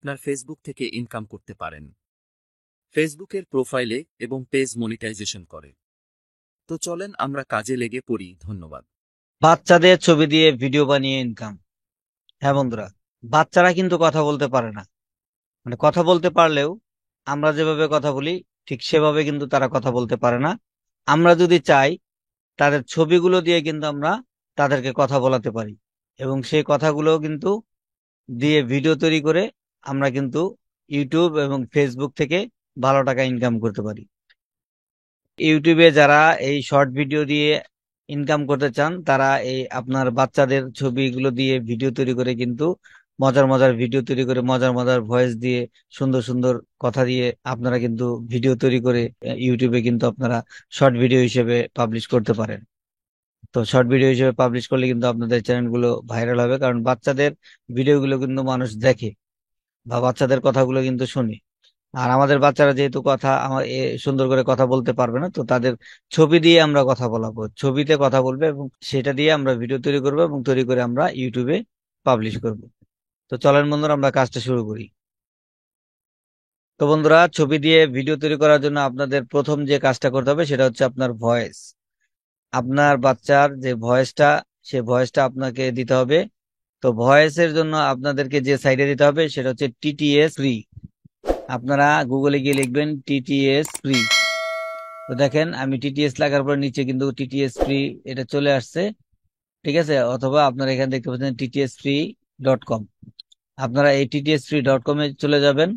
আপনার ফেসবুক থেকে ইনকাম করতে পারেন ফেসবুকের প্রোফাইলে এবং পেজ মনিটাইজেশন করে। তো চলেন আমরা কাজে লেগে পড়ি। ধন্যবাদ। বাচ্চাদের ছবি দিয়ে ভিডিও বানিয়ে ইনকাম। হ্যাঁ বন্ধুরা, বাচ্চারা কিন্তু কথা বলতে পারে না, মানে কথা বলতে পারলেও আমরা যেভাবে কথা বলি ঠিক সেভাবে কিন্তু তারা কথা বলতে পারে না। আমরা যদি চাই তাদের ছবিগুলো দিয়ে কিন্তু আমরা তাদেরকে কথা বলাতে পারি, এবং সেই কথাগুলো কিন্তু দিয়ে ভিডিও তৈরি করে আমরা কিন্তু ইউটিউব এবং ফেসবুক থেকে ভালো টাকা ইনকাম করতে পারি। ইউটিউবে যারা এই শর্ট ভিডিও দিয়ে ইনকাম করতে চান তারা এই আপনার বাচ্চাদের ছবিগুলো দিয়ে ভিডিও তৈরি করে কিন্তু মজার মজার ভিডিও তৈরি করে মজার মজার ভয়েস দিয়ে সুন্দর সুন্দর কথা দিয়ে আপনারা কিন্তু ভিডিও তৈরি করে ইউটিউবে কিন্তু আপনারা শর্ট ভিডিও হিসেবে পাবলিশ করতে পারেন। তো শর্ট ভিডিও হিসেবে পাবলিশ করলে কিন্তু আপনাদের চ্যানেলগুলো ভাইরাল হবে, কারণ বাচ্চাদের ভিডিওগুলো কিন্তু মানুষ দেখে বা বাচ্চাদের কথাগুলো কিন্তু শুনে। আর আমাদের বাচ্চারা যেহেতু কথা আমার সুন্দর করে কথা বলতে পারবে না, তো তাদের ছবি দিয়ে আমরা কথা বলাবো, ছবিতে কথা বলবে এবং সেটা দিয়ে আমরা ভিডিও তৈরি করবো এবং তৈরি করে আমরা ইউটিউবে পাবলিশ করব। তো চলেন বন্ধুরা, আমরা কাজটা শুরু করি। তো বন্ধুরা, ছবি দিয়ে ভিডিও তৈরি করার জন্য আপনাদের প্রথম যে কাজটা করতে হবে সেটা হচ্ছে আপনার ভয়েস। আপনার বাচ্চার যে ভয়েসটা, সে ভয়েসটা আপনাকে দিতে হবে। তো ভয়েসের জন্য আপনাদেরকে যে সাইটে দিতে হবে সেটা হচ্ছে টিটিএস ফ্রি। আপনারা গুগলে গিয়ে লিখবেন টিটিএস ফ্রি। তো দেখেন আমি টিটিএস লেখার পর নিচে কিন্তু টিটিএস ফ্রি এটা চলে আসছে, ঠিক আছে। অথবা আপনারা এখানে দেখতে পাচ্ছেন tts3.com। আপনারা এই tts3.com এ চলে যাবেন।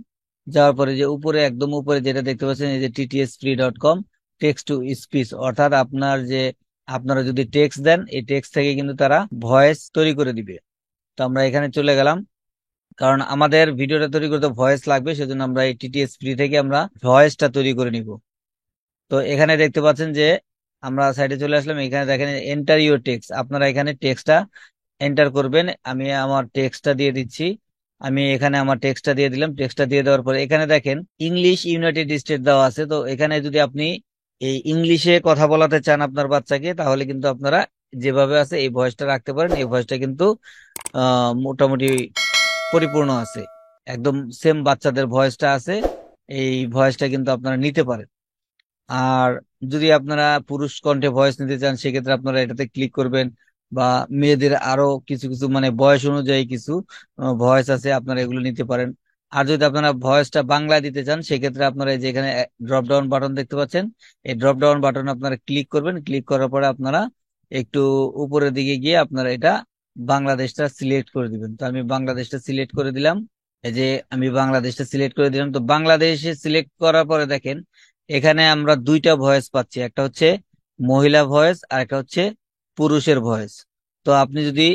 যাওয়ার পরে যে উপরে একদম উপরে যেটা দেখতে পাচ্ছেন এই যে tts3.com টেক্সট টু স্পিচ, অর্থাৎ আপনার যে আপনারা যদি টেক্সট দেন এই টেক্সট থেকে কিন্তু তারা ভয়েস তৈরি করে দিবে। তো আমরা এখানে চলে গেলাম, কারণ আমাদের ভিডিওটা তৈরি করতে ভয়েস লাগবে, সেজন্য আমরা এই টিটিএস ফ্রি থেকে আমরা ভয়েসটা তৈরি করে নিব। তো এখানে দেখতে পাচ্ছেন যে আমরা সাইডে চলে আসলাম। এখানে দেখেন এন্টার ইউর টেক্সট, আপনারা এখানে টেক্সটটা এন্টার করবেন। আমি আমার টেক্সটটা দিয়ে দিচ্ছি। আমি এখানে আমার টেক্সটটা দিয়ে দিলাম। টেক্সটটা দিয়ে দেওয়ার পরে এখানে দেখেন ইংলিশ ইউনাইটেড স্টেট দেওয়া আছে। তো এখানে যদি আপনি এই ইংলিশে কথা বলাতে চান আপনার বাচ্চাকে, তাহলে কিন্তু আপনারা যেভাবে আছে এই ভয়েসটা রাখতে পারেন। এই ভয়েসটা কিন্তু মোটামুটি পরিপূর্ণ আছে, একদম সেম বাচ্চাদের ভয়েসটা আছে। এই ভয়েসটা কিন্তু আপনারা নিতে পারেন। আর যদি আপনারা পুরুষ কণ্ঠে ভয়েস নিতে চান সেক্ষেত্রে আপনারা এটাতে ক্লিক করবেন। বা মেয়েদের আরো কিছু কিছু মানে বয়স অনুযায়ী কিছু ভয়েস আছে, আপনারা এগুলো নিতে পারেন। আর যদি আপনারা ভয়েসটা বাংলা দিতে চান সেক্ষেত্রে আপনারা এই যে এখানে ড্রপ ডাউন বাটন দেখতে পাচ্ছেন, এই ড্রপ ডাউন বাটন আপনারা ক্লিক করবেন। ক্লিক করার পরে আপনারা একটু উপরের দিকে গিয়ে আপনারা এটা বাংলাদেশটা সিলেক্ট করে দিবেন। তো আমি বাংলাদেশটা সিলেক্ট করে দিলাম। এই যে আমি বাংলাদেশটা সিলেক্ট করে দিলাম। তো বাংলাদেশে সিলেক্ট করার পরে দেখেন এখানে আমরা দুইটা ভয়েস পাচ্ছি, একটা হচ্ছে মহিলা ভয়েস আর একটা হচ্ছে পুরুষের ভয়েস। তো আপনি যদি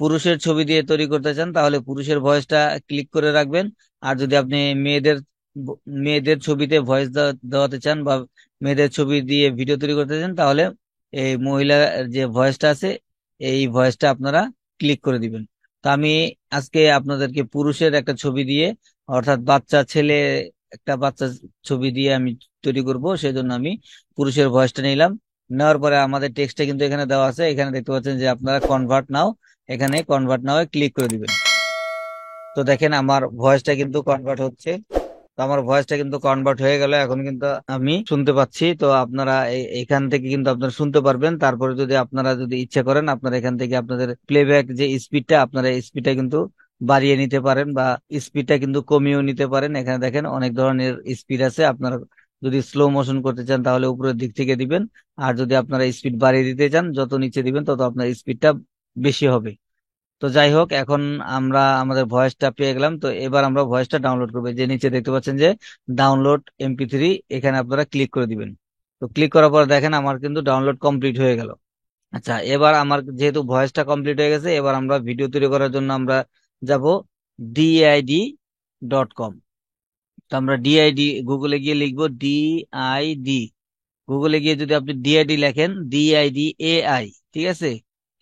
পুরুষের ছবি দিয়ে তৈরি করতে চান তাহলে পুরুষের ভয়েসটা ক্লিক করে রাখবেন। আর যদি আপনি মেয়েদের মেয়েদের ছবিতে ভয়েস দেওয়াতে চান বা মেয়েদের ছবি দিয়ে ভিডিও তৈরি করতে চান তাহলে এই মহিলার যে ভয়েসটা আছে এই ভয়েসটা আপনারা ক্লিক করে দিবেন। তো আমি আজকে আপনাদেরকে পুরুষের একটা ছবি দিয়ে, অর্থাৎ বাচ্চা ছেলে একটা বাচ্চা ছবি দিয়ে আমি তৈরি করব, সেজন্য আমি পুরুষের ভয়েসটা নিলাম। নেওয়ার পরে আমাদের টেক্সটটা কিন্তু এখানে দেওয়া আছে। এখানে দেখতে পাচ্ছেন যে আপনারা কনভার্ট নাও, এখানে কনভার্ট নাও ক্লিক করে দিবেন। তো দেখেন আমার ভয়েসটা কিন্তু কনভার্ট হচ্ছে। তো আমার ভয়েসটা কিন্তু কনভার্ট হয়ে গেল, এখন কিন্তু আমি শুনতে পাচ্ছি। তো আপনারা এখান থেকে কিন্তু আপনারা শুনতে পারবেন। তারপরে যদি আপনারা যদি ইচ্ছা করেন আপনারা এখান থেকে আপনাদের প্লেব্যাক যে স্পিডটা, আপনারা স্পিডটা কিন্তু বাড়িয়ে নিতে পারেন বা স্পিডটা কিন্তু কমিয়েও নিতে পারেন। এখানে দেখেন অনেক ধরনের স্পিড আছে। আপনারা যদি স্লো মোশন করতে চান তাহলে উপরের দিক থেকে দিবেন। আর যদি আপনারা স্পিড বাড়িয়ে দিতে চান যত নিচে দিবেন তত আপনার স্পিডটা বেশি হবে। তো যাই হোক, এখন আমরা আমাদের ভয়েসটা পেয়ে গেলাম। তো এবার আমরা ভয়েসটা ডাউনলোড করবো। যে নিচে দেখতে পাচ্ছেন যে ডাউনলোড MP3, এখানে আপনারা ক্লিক করে দিবেন। তো ক্লিক করার পর দেখেন আমার কিন্তু ডাউনলোড কমপ্লিট হয়ে গেল। আচ্ছা, এবার আমার যেহেতু ভয়েসটা কমপ্লিট হয়ে গেছে, এবার আমরা ভিডিও তৈরি করার জন্য আমরা যাব DID.com। তো আমরা ডিআইডি গুগলে গিয়ে লিখবো DID। গুগলে গিয়ে যদি আপনি ডিআইডি লেখেন, DIDAI, ঠিক আছে।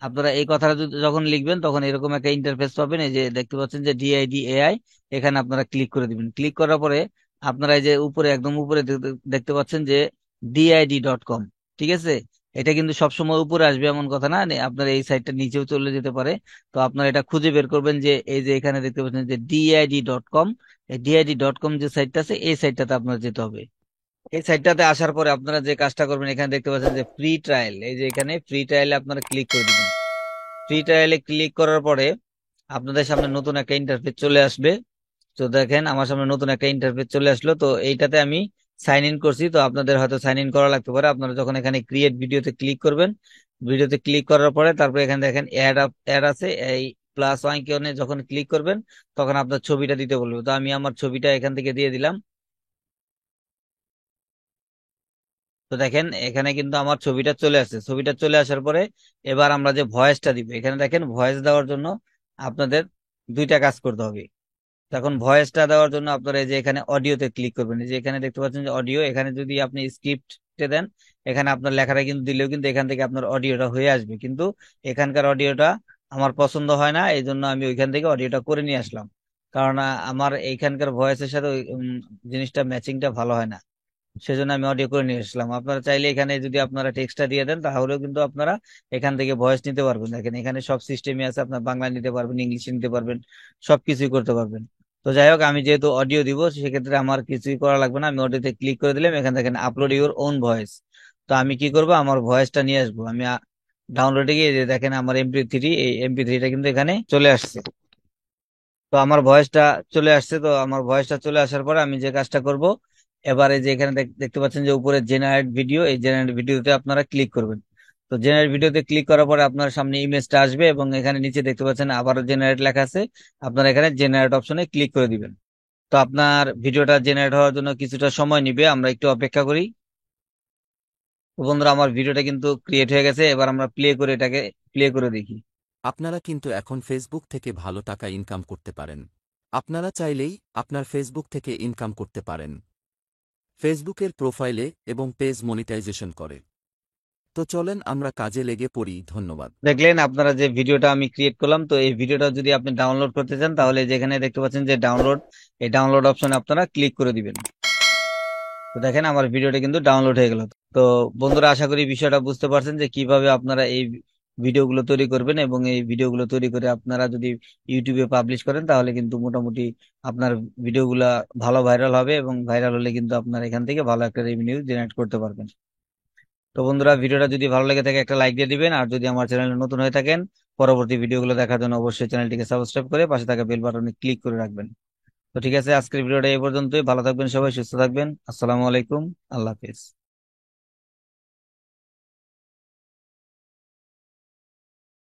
আপনারা এই কথাটা যখন লিখবেন তখন এরকম একটা ইন্টারফেস পাবেন। এই যে দেখতে পাচ্ছেন যে DIDAI, এখানে আপনারা ক্লিক করে দিবেন। ক্লিক করার পরে আপনারা এই যে উপরে একদম উপরে দেখতে পাচ্ছেন যে DID.com, ঠিক আছে। এটা কিন্তু সবসময় উপরে আসবে এমন কথা না, আপনার এই সাইটটা নিচেও চলে যেতে পারে। তো আপনারা এটা খুঁজে বের করবেন যে এই যে এখানে দেখতে পাচ্ছেন যে DID.com, এই DID.com যে সাইটটা আছে এই সাইটটাতে আপনার যেতে হবে। এই সাইটটাতে আসার পরে আপনারা যে কাজটা করবেন, এখানে দেখতে পাচ্ছেন যে ফ্রি ট্রায়াল, এই যে এখানে ফ্রি ট্রায়ালে আপনারা ক্লিক করে দিবেন। ফ্রি ট্রায়ালে ক্লিক করার পরে আপনাদের সামনে নতুন একটা ইন্টারফেস চলে আসবে। তো দেখেন আমার সামনে নতুন একটা ইন্টারফেস চলে আসলো। তো এইটাতে আমি সাইন ইন করছি, তো আপনাদের হয়তো সাইন ইন করা লাগতে পারে। আপনারা যখন এখানে ক্রিয়েট ভিডিওতে ক্লিক করবেন, ভিডিওতে ক্লিক করার পরে তারপরে এখানে দেখেন অ্যাড আছে, এই প্লাস আইকনে যখন ক্লিক করবেন তখন আপনার ছবিটা দিতে বলবে। তো আমি আমার ছবিটা এখান থেকে দিয়ে দিলাম। তো দেখেন এখানে কিন্তু আমার ছবিটা চলে আসছে। ছবিটা চলে আসার পরে এবার আমরা যে ভয়েসটা দিব, এখানে দেখেন ভয়েস দেওয়ার জন্য আপনাদের দুইটা কাজ করতে হবে। তখন ভয়েসটা দেওয়ার জন্য আপনারা এই যে এখানে অডিওতে ক্লিক করবেন। এই যে এখানে দেখতে পাচ্ছেন যে অডিও, এখানে যদি আপনি স্ক্রিপ্টে দেন, এখানে আপনার লেখাটা কিন্তু দিলেও কিন্তু এখান থেকে আপনার অডিওটা হয়ে আসবে, কিন্তু এখানকার অডিওটা আমার পছন্দ হয় না, এই জন্য আমি ওইখান থেকে অডিওটা করে নিয়ে আসলাম। কারণ আমার এইখানকার ভয়েসের সাথে ওই জিনিসটা ম্যাচিংটা ভালো হয় না, সেজন্য আমি অডিও করে নিয়ে এসেছিলাম। আপনারা চাইলে এখানে যদি আপনারা টেক্সটটা দিয়ে দেন তাহলেও কিন্তু আপনারা এখান থেকে ভয়েস নিতে পারবেন। দেখেন এখানে সব সিস্টেমই আছে, আপনার বাংলা নিতে পারবেন, ইংলিশে নিতে পারবেন, সবকিছুই করতে পারবেন। তো যাই হোক, আমি যেহেতু অডিও দিব সেক্ষেত্রে আমার কিছুই করা লাগবে না, আমি অডিওতে ক্লিক করে দিলাম। এখান থেকে আপলোড ইউর ওন ভয়েস। তো আমি কি করব, আমার ভয়েসটা নিয়ে আসবো। আমি ডাউনলোডে গিয়ে যে দেখেন আমার MP3, এই MP3টা কিন্তু এখানে চলে আসছে। তো আমার ভয়েসটা চলে আসছে। তো আমার ভয়েসটা চলে আসার পরে আমি যে কাজটা করব, এবারে যে এখানে দেখতে পাচ্ছেন যে উপরে জেনারেট ভিডিও, এই জেনারেট ভিডিওতে আপনারা ক্লিক করবেন। তো জেনারেট ভিডিওতে ক্লিক করার পরে আপনার সামনে ইমেজটা আসবে এবং এখানে নিচে দেখতে পাচ্ছেন আবারও জেনারেট লেখা আছে। আপনারা এখানে জেনারেট অপশনে ক্লিক করে দিবেন। তো আপনার ভিডিওটা জেনারেট হওয়ার জন্য কিছুটা সময় নিবে, আমরা একটু অপেক্ষা করি। তো বন্ধুরা আমার ভিডিওটা কিন্তু ক্রিয়েট হয়ে গেছে, এবার আমরা প্লে করে এটাকে প্লে করে দেখি। আপনারা কিন্তু এখন ফেসবুক থেকে ভালো টাকা ইনকাম করতে পারেন। আপনারা চাইলেই আপনার ফেসবুক থেকে ইনকাম করতে পারেন ফেসবুকের প্রোফাইলে এবং পেজ মনিটাইজেশন করে। তো চলেন আমরা কাজে লেগে পড়ি। ধন্যবাদ। দেখলেন আপনারা যে ভিডিওটা আমি ক্রিয়েট করলাম, তো এই ভিডিওটা যদি আপনি ডাউনলোড করতে চান তাহলে যেখানে দেখতে পাচ্ছেন যে ডাউনলোড, এই ডাউনলোড অপশনে আপনারা ক্লিক করে দিবেন। তো দেখেন আমার ভিডিওটা কিন্তু ডাউনলোড হয়ে গেল। তো বন্ধুরা আশা করি বিষয়টা বুঝতে পারছেন যে কিভাবে আপনারা এই ভিডিওগুলো তৈরি করবেন, এবং এই ভিডিওগুলো তৈরি করে আপনারা যদি ইউটিউবে পাবলিশ করেন তাহলে কিন্তু মোটামুটি আপনার ভিডিওগুলা ভালো ভাইরাল হবে, এবং ভাইরাল হলে কিন্তু আপনার এখান থেকে ভালো একটা রেভিনিউ জেনারেট করতে পারবেন। তো বন্ধুরা ভিডিওটা যদি ভালো লেগে থাকে একটা লাইক দিয়ে দিবেন, আর যদি আমার চ্যানেলে নতুন হয়ে থাকেন পরবর্তী ভিডিওগুলো দেখার জন্য অবশ্যই চ্যানেলটিকে সাবস্ক্রাইব করে পাশে থাকা বেল বাটনে ক্লিক করে রাখবেন। তো ঠিক আছে, আজকের ভিডিওটা এই পর্যন্তই। ভালো থাকবেন সবাই, সুস্থ থাকবেন। আসসালামু আলাইকুম, আল্লাহ হাফেজ।